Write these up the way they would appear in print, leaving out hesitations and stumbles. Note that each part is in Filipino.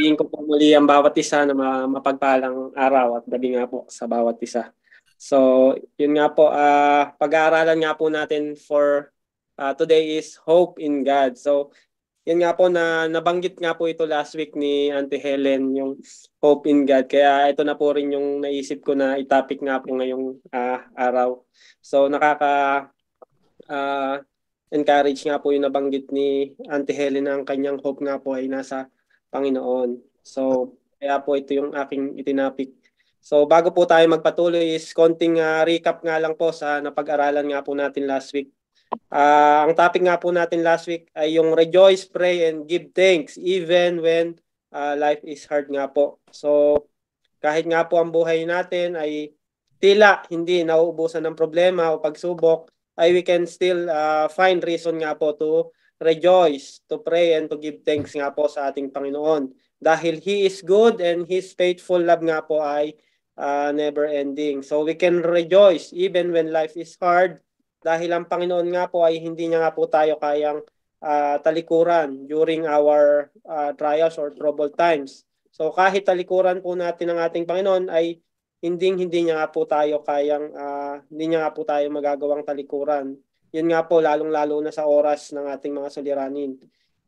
Pagpapalain ko po muli ang bawat isa na mapagpalang araw at gabi nga po sa bawat isa. So, yun nga po, pag-aaralan nga po natin for today is hope in God. So, yun nga po na nabanggit nga po ito last week ni Auntie Helen, yung hope in God. Kaya ito na po rin yung naisip ko na i-topic nga po ngayong araw. So, ah, encourage nga po yung nabanggit ni Auntie Helen na ang kanyang hope nga po ay nasa Panginoon. So, kaya po ito yung aking itinapik. So, bago po tayo magpatuloy is konting recap nga lang po sa napag-aralan nga po natin last week. Ang topic nga po natin last week ay yung rejoice, pray, and give thanks even when life is hard nga po. So, kahit nga po ang buhay natin ay tila hindi nauubusan ng problema o pagsubok, ay we can still find reason nga po to rejoice, to pray, and to give thanks nga po sa ating Panginoon. Dahil He is good and His faithful love nga po ay never ending. So we can rejoice even when life is hard dahil ang Panginoon nga po ay hindi niya nga po tayo kayang talikuran during our trials or troubled times. So kahit talikuran po natin ang ating Panginoon ay hindi niya nga po tayo kayang hindi niya nga po tayo magagawang talikuran. Yun nga po lalong-lalo na sa oras ng ating mga suliranin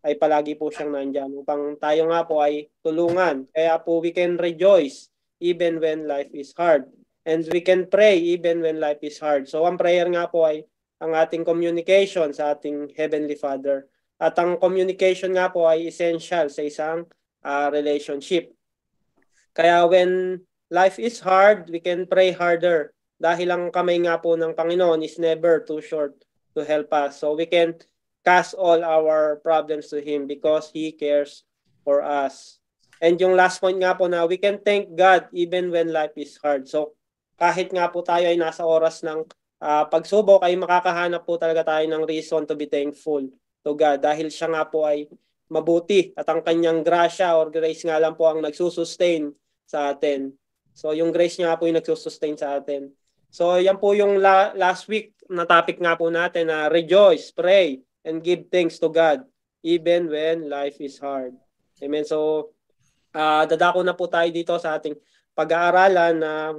ay palagi po siyang nandiyan upang tayo nga po ay tulungan. Kaya po we can rejoice even when life is hard. And we can pray even when life is hard. So ang prayer nga po ay ang ating communication sa ating Heavenly Father. At ang communication nga po ay essential sa isang relationship. Kaya when life is hard, we can pray harder. Dahil ang kamay nga po ng Panginoon is never too short to help us. So we can cast all our problems to Him because He cares for us. And yung last point nga po na we can thank God even when life is hard. So kahit nga po tayo ay nasa oras ng pagsubok ay makakahanap po talaga tayo ng reason to be thankful to God dahil siya nga po ay mabuti at ang kanyang grasya or grace nga lang po ang nagsusustain sa atin. So yung grace niya po yung nagsusustain sa atin. So yan po yung last week na topic nga po natin na rejoice, pray, and give thanks to God even when life is hard. Amen. So dadako na po tayo dito sa ating pag-aaralan ng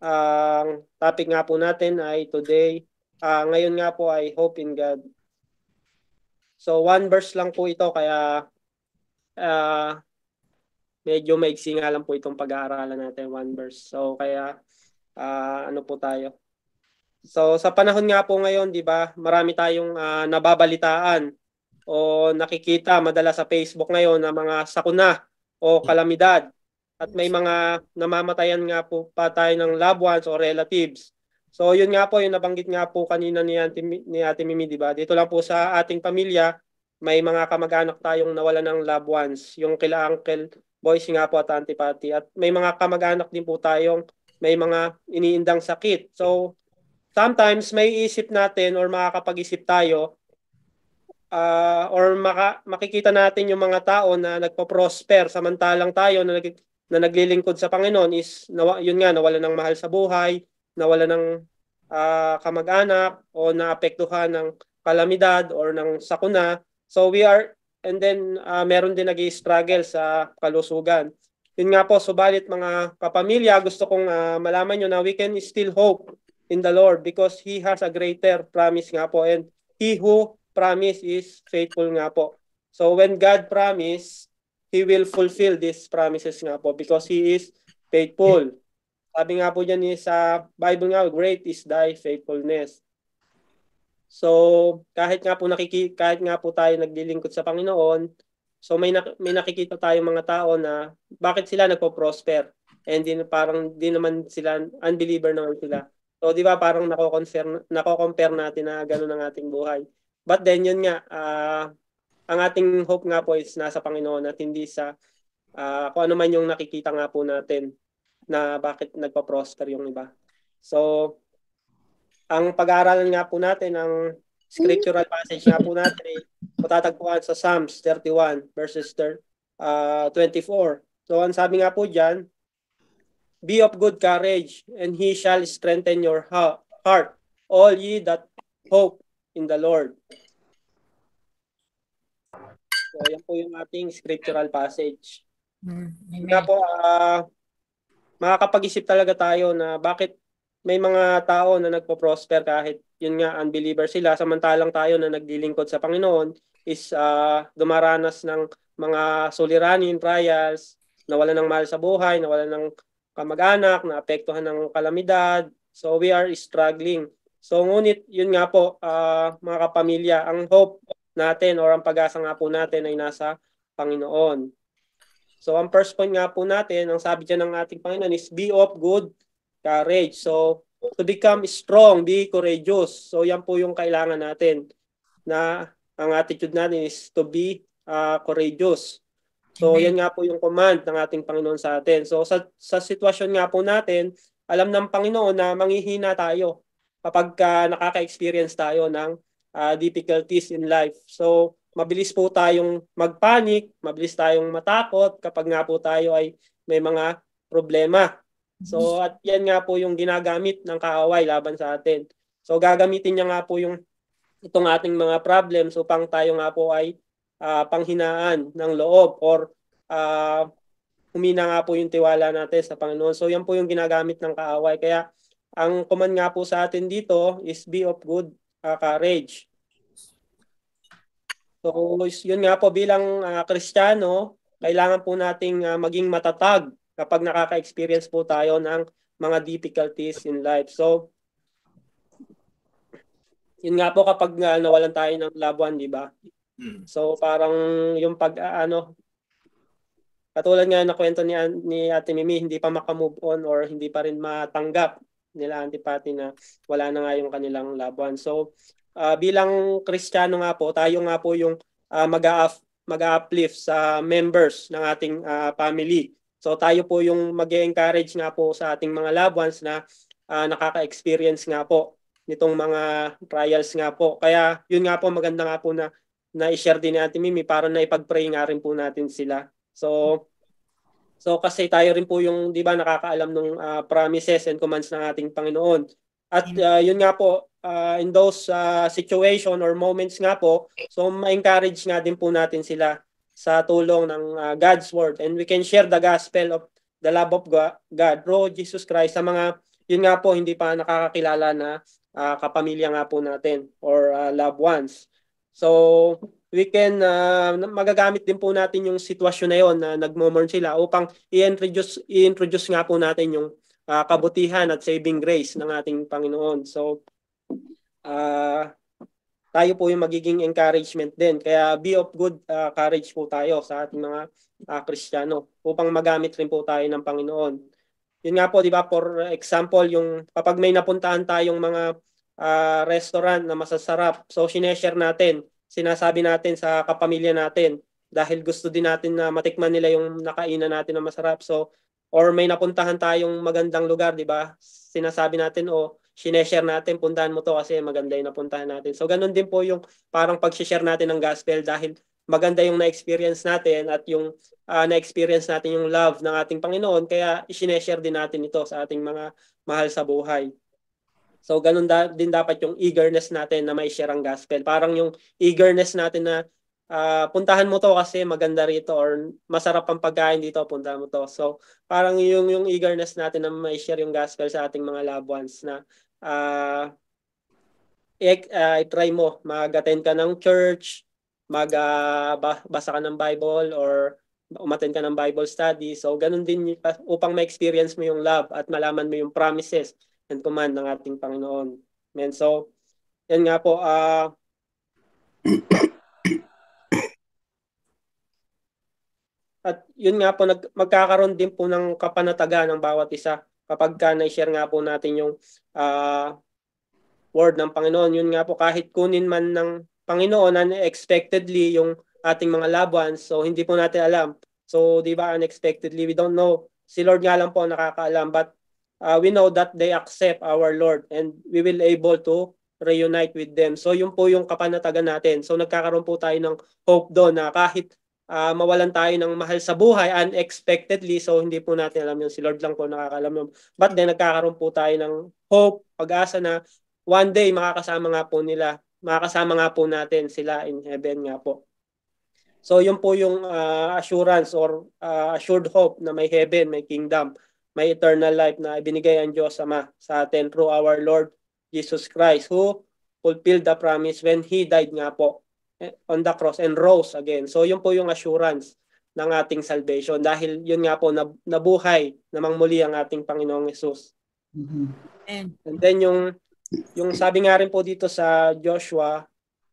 ang topic nga po natin ay today, ngayon nga po ay hope in God. So one verse lang po ito kaya medyo maigsi nga lang po itong pag-aaralan natin, one verse. So kaya ano po tayo. So sa panahon nga po ngayon, 'di ba, marami tayong nababalitaan o nakikita madalas sa Facebook ngayon na mga sakuna o kalamidad at may mga namamatayan nga po pa tayo ng loved ones o relatives. So yun nga po yung nabanggit nga po kanina ni Ate Mimi, 'di ba? Dito lang po sa ating pamilya may mga kamag-anak tayong nawala ng loved ones, yung kila Uncle Boyce nga po at Auntie Patty. At may mga kamag-anak din po tayong may mga iniindang sakit. So sometimes may isip natin or makakapag-isip tayo or makikita natin yung mga tao na nagpo-prosper samantalang tayo na naglilingkod sa Panginoon is yun nga nawala ng mahal sa buhay, nawala ng kamag-anak o naapektuhan ng kalamidad or ng sakuna. So we are and then meron din nag-i-struggle sa kalusugan. Yun nga po, subalit mga kapamilya, gusto kong malaman nyo na we can still hope in the Lord because He has a greater promise nga po and He who promise is faithful nga po. So when God promise, He will fulfill these promises nga po because He is faithful. Sabi nga po dyan sa Bible nga, great is thy faithfulness. So kahit nga po tayo naglilingkod sa Panginoon, so may nakikita tayong mga tao na bakit sila nagpo-prosper and parang di naman sila unbeliever naman sila. So di ba parang nako-compare natin na gano'n ang ating buhay. But then yun nga ang ating hope nga po is nasa Panginoon at hindi sa kung ano man yung nakikita nga po natin na bakit nagpa-prosper yung iba. So ang pag-aaralan nga po natin, ang scriptural passage nga po natin ay matatagpuan sa Psalms 31 verses 24. So ang sabi nga po dyan, be of good courage, and He shall strengthen your heart, all ye that hope in the Lord. So yan po yung ating scriptural passage. Nga po, makakapag-isip talaga tayo na bakit may mga tao na nagpo-prosper kahit yun nga unbeliever sila, samantalang tayo na naglilingkod sa Panginoon is dumaranas ng mga suliranin, trials, nawalan ng mahal sa buhay, nawalan ng kamag-anak, naapektuhan ng kalamidad. So we are struggling. So ngunit yun nga po, mga kapamilya, ang hope natin or ang pag-asa nga po natin ay nasa Panginoon. So ang first point nga po natin, ang sabi dyan ng ating Panginoon is be of good courage. So to become strong, be courageous. So yan po yung kailangan natin na ang attitude natin is to be courageous. So yan nga po yung command ng ating Panginoon sa atin. So sa sitwasyon nga po natin, alam ng Panginoon na manghihina tayo kapag nakaka-experience tayo ng difficulties in life. So mabilis po tayong magpanik, mabilis tayong matakot kapag nga po tayo ay may mga problema. So at yan nga po yung ginagamit ng kaaway laban sa atin. So gagamitin niya nga po yung itong ating mga problems upang tayo nga po ay panghinaan ng loob or humina nga po yung tiwala natin sa Panginoon. So yan po yung ginagamit ng kaaway. Kaya ang command nga po sa atin dito is be of good courage. So yun nga po bilang Kristiyano, kailangan po nating maging matatag kapag nakaka-experience po tayo ng mga difficulties in life. So yun nga po kapag nawalan tayo ng loved one, di ba? So parang yung katulad nga na kwento ni Ate Mimi, hindi pa makamove on or hindi pa rin matanggap nila Auntie Patty na wala na nga yung kanilang loved one. So bilang Kristiyano nga po, tayo nga po yung mag-uplift sa members ng ating family. So tayo po yung mag-encourage nga po sa ating mga loved ones na nakaka-experience nga po nitong mga trials nga po. Kaya yun nga po maganda nga po na i-share din natin Mimi para na ipag-pray nga rin po natin sila. So kasi tayo rin po yung 'di ba nakakaalam ng promises and commands ng ating Panginoon. At yun nga po in those situation or moments nga po, so ma-encourage nga din po natin sila sa tulong ng God's word and we can share the gospel of the love of God through Jesus Christ sa mga yun nga po hindi pa nakakakilala na kapamilya nga po natin or loved ones. So we can magagamit din po natin yung sitwasyon na yon na nagmo-mourn sila upang i-introduce nga po natin yung kabutihan at saving grace ng ating Panginoon. So tayo po yung magiging encouragement din. Kaya be of good courage po tayo sa ating mga Kristiyano upang magamit rin po tayo ng Panginoon. Yun nga po, di ba, for example, yung kapag may napuntahan tayong mga restaurant na masasarap, so sineshare natin, sinasabi natin sa kapamilya natin dahil gusto din natin na matikman nila yung nakainan natin na masarap. So, or may napuntahan tayong magandang lugar, di ba? Sinasabi natin o sineshare natin, puntahan mo to kasi maganda yung napuntahan natin. So, ganun din po yung parang pag-share natin ng gospel dahil maganda yung na-experience natin at yung na-experience natin yung love ng ating Panginoon, kaya i-share din natin ito sa ating mga mahal sa buhay. So ganun din dapat yung eagerness natin na may share ang gospel. Parang yung eagerness natin na puntahan mo to kasi maganda rito or masarap ang pagkain dito, puntahan mo to. So parang yung eagerness natin na may share yung gospel sa ating mga loved ones na i-try mo, mag-attend ka ng church, basa ka ng Bible or umattend ka ng Bible study. So, ganun din upang ma-experience mo yung love at malaman mo yung promises and command ng ating Panginoon. Amen. So, yan nga po. At yun nga po, magkakaroon din po ng kapanatagan ng bawat isa kapag na-share nga po natin yung word ng Panginoon. Yun nga po, kahit kunin man ng Panginoon unexpectedly yung ating mga loved ones, so hindi po natin alam. So, di ba, unexpectedly, we don't know. Si Lord nga lang po nakakaalam, but we know that they accept our Lord and we will able to reunite with them. So, yun po yung kapanatagan natin. So, nagkakaroon po tayo ng hope doon na kahit mawalan tayo ng mahal sa buhay unexpectedly, so hindi po natin alam yun. Si Lord lang po nakakaalam yun. But then, nagkakaroon po tayo ng hope, pag-asa na one day makakasama nga po natin sila in heaven nga po. So yun po yung assurance or assured hope na may heaven, may kingdom, may eternal life na ibinigay ang Diyos Ama sa atin through our Lord Jesus Christ who fulfilled the promise when He died nga po on the cross and rose again. So yun po yung assurance ng ating salvation dahil yun nga po nabuhay namang muli ang ating Panginoong Hesus. And then yung sabi nga rin po dito sa Joshua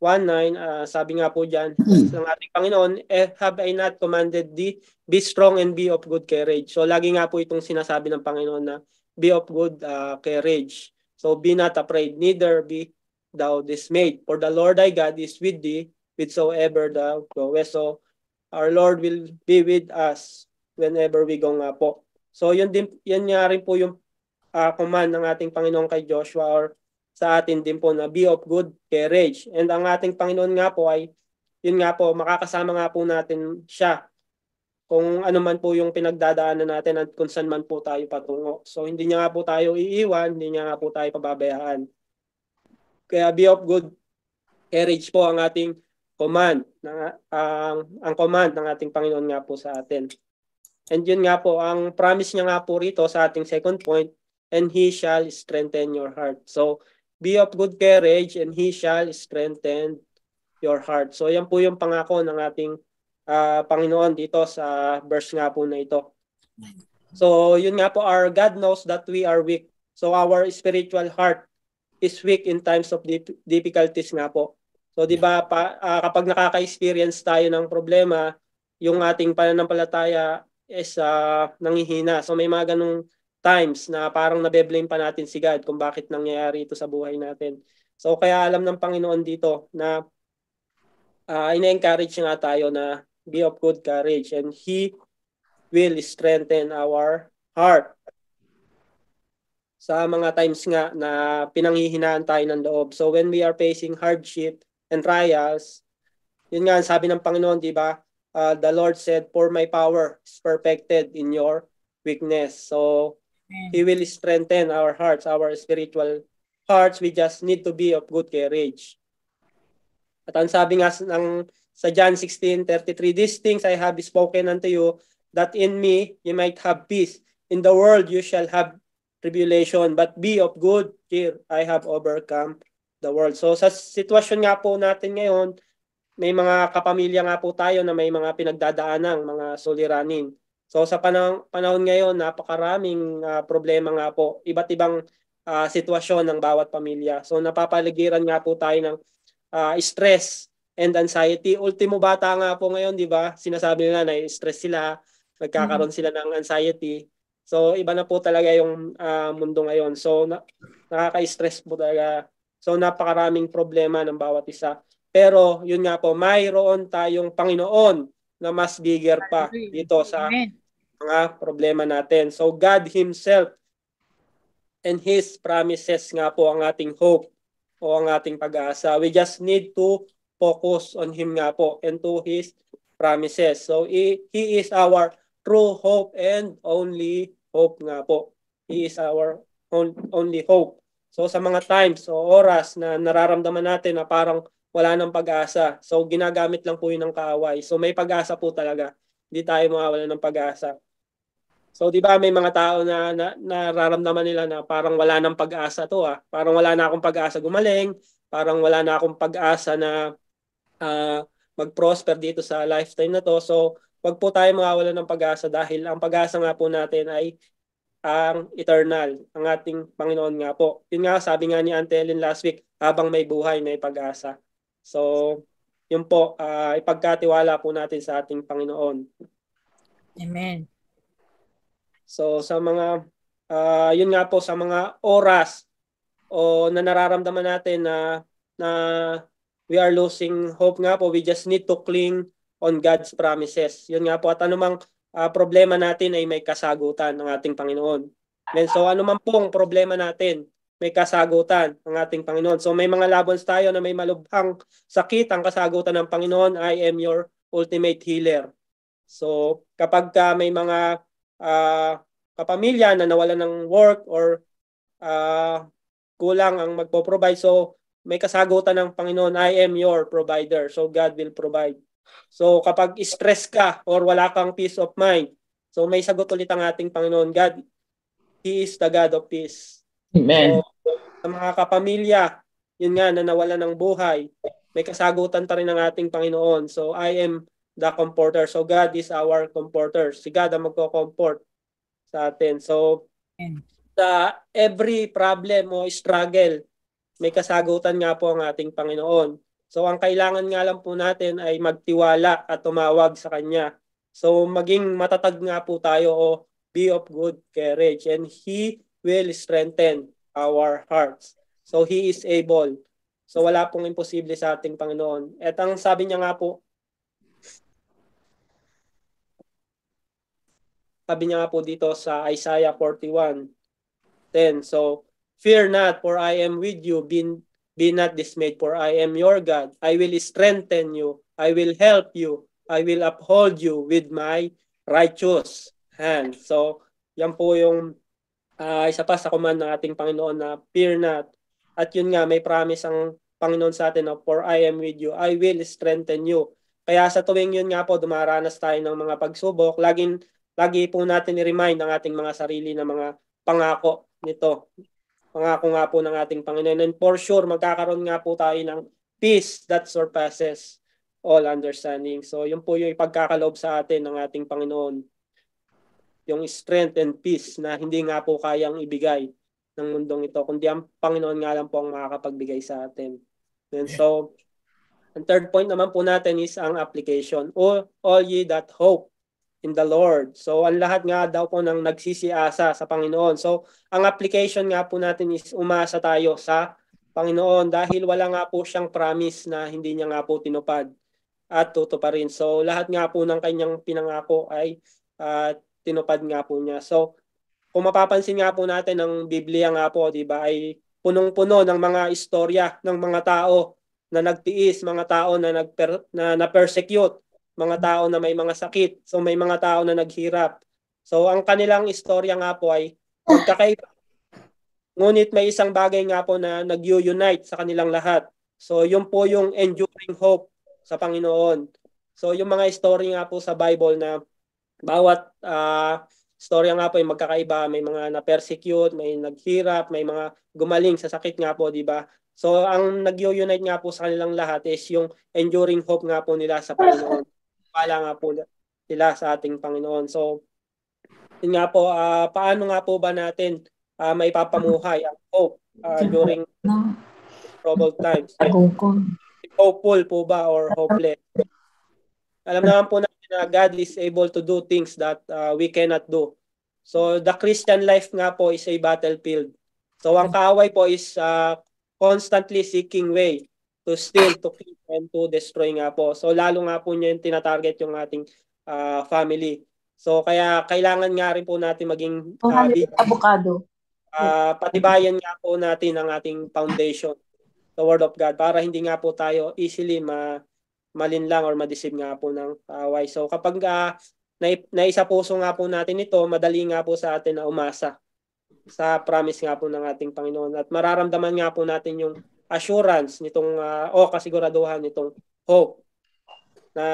1:9, sabi nga po diyan ng ating Panginoon, have I not commanded thee, be strong and be of good courage. So lagi nga po itong sinasabi ng Panginoon na be of good courage. So be not afraid, neither be thou dismayed, for the Lord thy God is with thee whithersoever thou goest. So our Lord will be with us whenever we go nga po. So yun nga rin po yung command ng ating Panginoon kay Joshua or sa atin din po na be of good courage. And ang ating Panginoon nga po ay, yun nga po, makakasama nga po natin siya kung ano man po yung pinagdadaanan natin at kung saan man po tayo patungo. So hindi niya nga po tayo iiwan, hindi niya nga po tayo pababayaan. Kaya be of good courage po ang ating command, ang command ng ating Panginoon nga po sa atin. And yun nga po, ang promise niya nga po rito sa ating second point, and He shall strengthen your heart. So, be of good courage and He shall strengthen your heart. So, yan po yung pangako ng ating Panginoon dito sa verse nga po na ito. So, yun nga po, our God knows that we are weak. So, our spiritual heart is weak in times of difficulties nga po. So, di ba, kapag nakaka-experience tayo ng problema, yung ating pananampalataya is nangihina. So, may mga ganung times na parang nabe-blame pa natin si God kung bakit nangyayari ito sa buhay natin. So kaya alam ng Panginoon dito na ina-encourage nga tayo na be of good courage and He will strengthen our heart sa mga times nga na pinanghihinaan tayo ng loob. So when we are facing hardship and trials, yun nga sabi ng Panginoon, di ba? The Lord said, for my power is perfected in your weakness. So He will strengthen our hearts, our spiritual hearts. We just need to be of good courage. At ang sabi nga sa John 16:33, these things I have spoken unto you, that in me you might have peace. In the world you shall have tribulation, but be of good cheer. I have overcome the world. So sa sitwasyon nga po natin ngayon, may mga kapamilya nga po tayo na may mga pinagdadaanang mga suliranin. So sa panahon ngayon, napakaraming problema nga po, iba't ibang sitwasyon ng bawat pamilya. So napapaligiran nga po tayo ng stress and anxiety. Ultimo bata nga po ngayon, di ba? Sinasabi nila na stress sila, nagkakaroon sila ng anxiety. So iba na po talaga yung mundo ngayon. So nakaka-stress po talaga. So napakaraming problema ng bawat isa. Pero yun nga po, mayroon tayong Panginoon na mas bigger pa dito sa mga problema natin. So God Himself and His promises nga po ang ating hope o ang ating pag-asa. We just need to focus on Him nga po and to His promises. So He is our true hope and only hope nga po. He is our only hope. So sa mga times o oras na nararamdaman natin na parang wala nang pag-asa. So ginagamit lang po yun ng kaaway. So may pag-asa po talaga. Hindi tayo mawawala ng pag-asa. So di ba may mga tao na nararamdaman nila na parang wala nang pag-asa to Parang wala na akong pag-asa gumaling, parang wala na akong pag-asa na mag-prosper dito sa lifetime na to. So wag po tayo mawawala ng pag-asa dahil ang pag-asa nga po natin ay ang eternal, ang ating Panginoon nga po. Yun nga, sabi nga ni Auntie Helen last week, habang may buhay, may pag-asa. So, yun po, ipagkatiwala po natin sa ating Panginoon. Amen. So, sa mga, yun nga po, sa mga oras o na nararamdaman natin na we are losing hope nga po, we just need to cling on God's promises. Yun nga po, at anumang problema natin ay may kasagutan ng ating Panginoon. And so anuman pong problema natin, may kasagutan ng ating Panginoon. So may mga labons tayo na may malubhang sakit, ang kasagutan ng Panginoon, I am your ultimate healer. So kapag may mga kapamilya na nawalan ng work or kulang ang magpo-provide, so may kasagutan ng Panginoon, I am your provider. So God will provide So kapag stress ka or wala kang peace of mind, so may sagot ulit ang ating Panginoon God. He is the God of peace. Amen. So sa mga kapamilya, yun nga na nawala ng buhay, may kasagutan pa rin ng ating Panginoon. So I am the comforter. So God is our comforter. Si God ang magko-comfort sa atin. So sa every problem o struggle, may kasagutan nga po ang ating Panginoon. So ang kailangan nga lang po natin ay magtiwala at tumawag sa Kanya. So maging matatag nga po tayo o be of good courage, and He will strengthen our hearts. So He is able. So wala pong imposible sa ating Panginoon. At ang sabi niya nga po dito sa Isaiah 41:10. So fear not, for I am with you. Be not dismayed, for I am your God. I will strengthen you. I will help you. I will uphold you with my righteous hand. So yan po yung isa pa sa command ng ating Panginoon na fear not. At yun nga, may promise ang Panginoon sa atin na for I am with you, I will strengthen you. Kaya sa tuwing yun nga po, dumaranas tayo ng mga pagsubok, lagi po natin i-remind ang ating mga sarili na mga pangako nito. Pangako nga po ng ating Panginoon. And for sure, magkakaroon nga po tayo ng peace that surpasses all understanding. So yun po yung ipagkakaloob sa atin ng ating Panginoon. Yung strength and peace na hindi nga po kayang ibigay ng mundong ito, kundi ang Panginoon nga lang po ang makakapagbigay sa atin. And so, ang third point naman po natin is ang application. All ye that hope in the Lord. So, ang lahat nga daw po ng nagsisiasa sa Panginoon. So, ang application nga po natin is umasa tayo sa Panginoon dahil wala nga po siyang promise na hindi niya nga po tinupad at tutuparin. So, lahat nga po ng kanyang pinangako ay tinupad nga po niya. So, kung mapapansin nga po natin ang Biblia nga po, di ba, ay punong-puno ng mga istorya ng mga tao na nagtiis, mga tao na na-persecute, mga tao na may mga sakit, so may mga tao na naghirap. So, ang kanilang istorya nga po ay magkakaiba. Ngunit may isang bagay nga po na nag-unite sa kanilang lahat. So, yun po yung enduring hope sa Panginoon. So, yung mga story nga po sa Bible na bawat storya nga po ay magkakaiba, may mga na-persecute, may naghirap, may mga gumaling sa sakit nga po, di ba? So ang nag-unite nga po sa kanilang lahat is yung enduring hope nga po nila sa Panginoon. Wala nga po sila sa ating Panginoon. So yun nga po, paano nga po ba natin maipapamuhay ang hope during troubled times? Hopeful po ba or hopeless? Alam naman po natin na God is able to do things that we cannot do. So the Christian life nga po is a battlefield. So ang kaaway po is constantly seeking way to steal, to kill, and to destroy nga po. So lalo nga po niya yung tinatarget yung ating family. So kaya kailangan nga rin po natin maging avocado. Patibayan nga po natin ang ating foundation, the Word of God, para hindi nga po tayo easily malinlang or madeceive nga po ng kaaway. So kapag naisa puso nga po natin ito, madali nga po sa atin na umasa sa promise nga po ng ating Panginoon. At mararamdaman nga po natin yung assurance nitong kasiguraduhan nitong hope na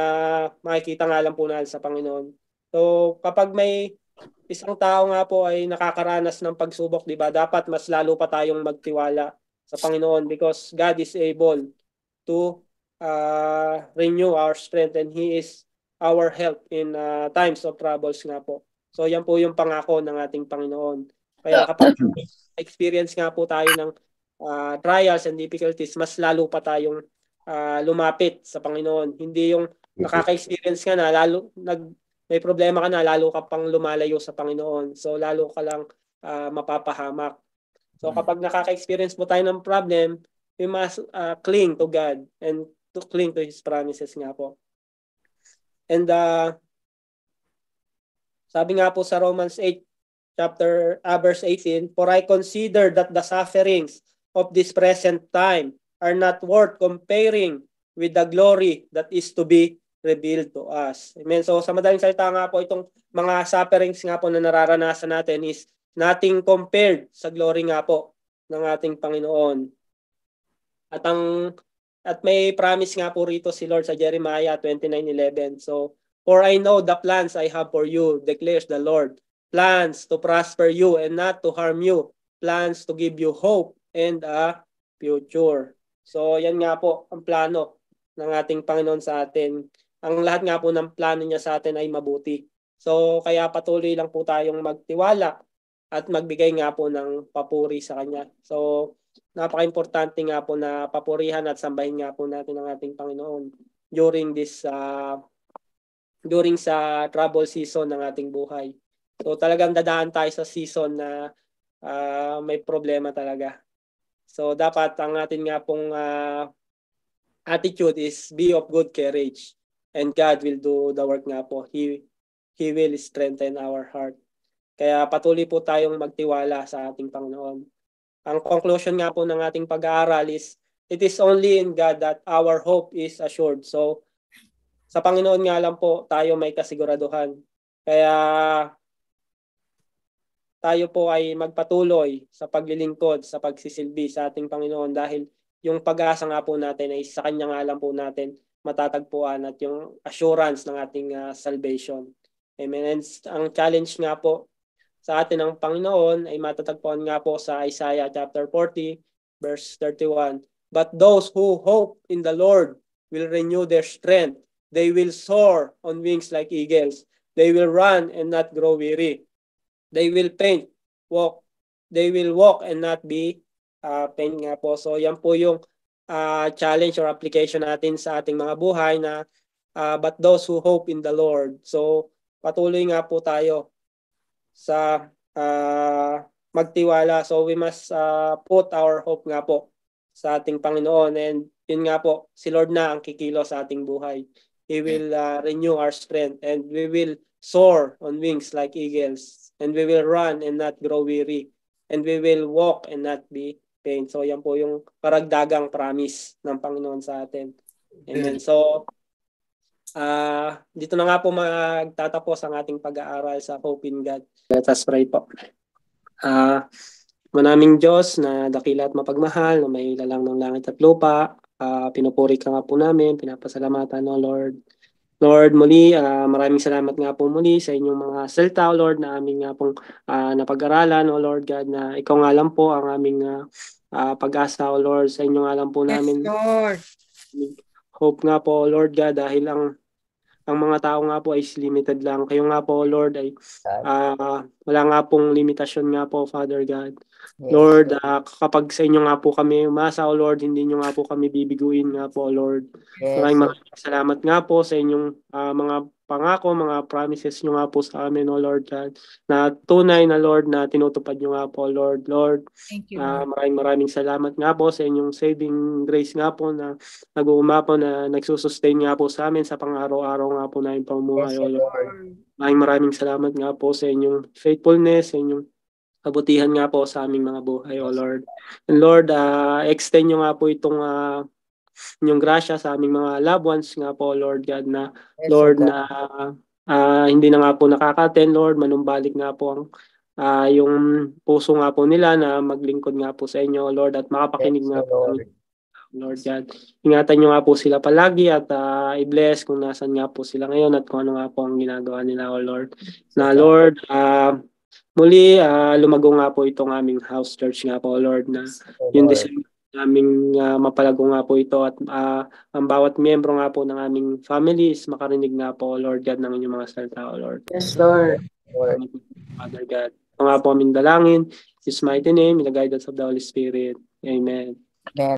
makikita nga lang po natin sa Panginoon. So kapag may isang tao nga po ay nakakaranas ng pagsubok, di ba, dapat mas lalo pa tayong magtiwala sa Panginoon because God is able to renew our strength and He is our help in times of troubles nga po. So yan po yung pangako ng ating Panginoon. Kaya kapag experience nga po tayo ng trials and difficulties, mas lalo pa tayong lumapit sa Panginoon. Hindi yung nakaka-experience ka na, may problema ka na, lalo ka pang lumalayo sa Panginoon. So lalo ka lang mapapahamak. So kapag nakaka-experience mo tayo ng problem, we must cling to God and to cling to His promises nga po. And sabi nga po sa Romans 8, verse 18, for I consider that the sufferings of this present time are not worth comparing with the glory that is to be revealed to us. Amen. So sa madaling salita nga po, itong mga sufferings nga po na nararanasan natin is nothing compared sa glory nga po ng ating Panginoon. At ang At may promise nga po rito si Lord sa Jeremiah 29:11. So, for I know the plans I have for you, declares the Lord. Plans to prosper you and not to harm you. Plans to give you hope and a future. So, yan nga po ang plano ng ating Panginoon sa atin. Ang lahat nga po ng plano niya sa atin ay mabuti. So, kaya patuloy lang po tayong magtiwala at magbigay nga po ng papuri sa Kanya. So, napaka-importante nga po na papurihan at sambahin nga po natin ang ating Panginoon during sa trouble season ng ating buhay. So, talagang dadaan tayo sa season na may problema talaga. So, dapat ang atin nga pong attitude is be of good courage. And God will do the work nga po. He will strengthen our heart. Kaya patuloy po tayong magtiwala sa ating Panginoon. Ang conclusion nga po ng ating pag-aaral is, it is only in God that our hope is assured. So, sa Panginoon nga lang po tayo may kasiguraduhan. Kaya tayo po ay magpatuloy sa paglilingkod, sa pagsisilbi sa ating Panginoon dahil yung pag-asa nga po natin ay sa Kanya nga lang po natin matatagpuan at yung assurance ng ating salvation. Amen. And ang challenge nga po sa atin ng Panginoon ay matatagpuan nga po sa Isaiah chapter 40 verse 31. But those who hope in the Lord will renew their strength. They will soar on wings like eagles. They will run and not grow weary. They will walk. They will walk and not be pain nga po. So yan po yung challenge or application natin sa ating mga buhay na but those who hope in the Lord. So patuloy nga po tayo sa magtiwala. So we must put our hope nga po sa ating Panginoon, and yun nga po, si Lord na ang kikilos sa ating buhay. He will renew our strength, and we will soar on wings like eagles, and we will run and not grow weary, and we will walk and not be pain. So yan po yung karagdagang promise ng Panginoon sa atin. Amen. So dito na nga po magtatapos ang ating pag-aaral sa Hope in God. Let us pray po. Manaming Diyos na dakila at mapagmahal, na may lalang ng langit at lupa, pinupuri ka nga po namin, pinapasalamatan, no Lord. Lord, muli, maraming salamat nga po muli sa inyong mga salita, Lord, na aming nga pong napag-aralan, O Lord God, na ikaw nga lang po ang aming pag-asa, O Lord, sa inyo nga lang po namin. Yes, Lord. Hope nga po, Lord God, dahil ang mga tao nga po ay limited lang. Kayo nga po, Lord, ay wala nga pong limitasyon nga po, Father God. Yes, Lord, kapag sa inyo nga po kami umasa, O Lord, hindi nyo nga po kami bibiguin nga po, Lord. Yes, maraming salamat nga po sa inyong mga pangako, mga promises nyo nga po sa amin, O Lord God, na tunay na, Lord, na tinutupad nyo nga po, Lord. Lord, thank you, Lord. Maraming salamat nga po sa inyong saving grace nga po na nag-uumapaw, na nagsusustain nga po sa amin sa pang-araw-araw nga po namin pamumuhay, O Lord. Maraming salamat nga po sa inyong faithfulness, sa inyong kabutihan nga po sa aming mga buhay, O Lord. And Lord, extend nyo nga po itong inyong grasya sa aming mga loved ones nga po, Lord God, na yes, Lord, na hindi na nga po nakaka-attend, Lord, manumbalik nga po ang yung puso nga po nila na maglingkod nga po sa inyo, Lord, at makapakinig yes, nga po kami, Lord God. Ingatan nyo nga po sila palagi at i-bless kung nasan nga po sila ngayon at kung ano nga po ang ginagawa nila, O Lord. Na Lord, muli, lumago nga po itong aming house church nga po, Lord, na yung design naming mapalago nga po ito at ang bawat miyembro nga po ng aming family is makarinig nga po, Lord God, ng inyong mga salita, O Lord. Yes, Lord. Father God. Ito nga po aming dalangin, in His mighty name, in the guidance of the Holy Spirit. Amen. Amen.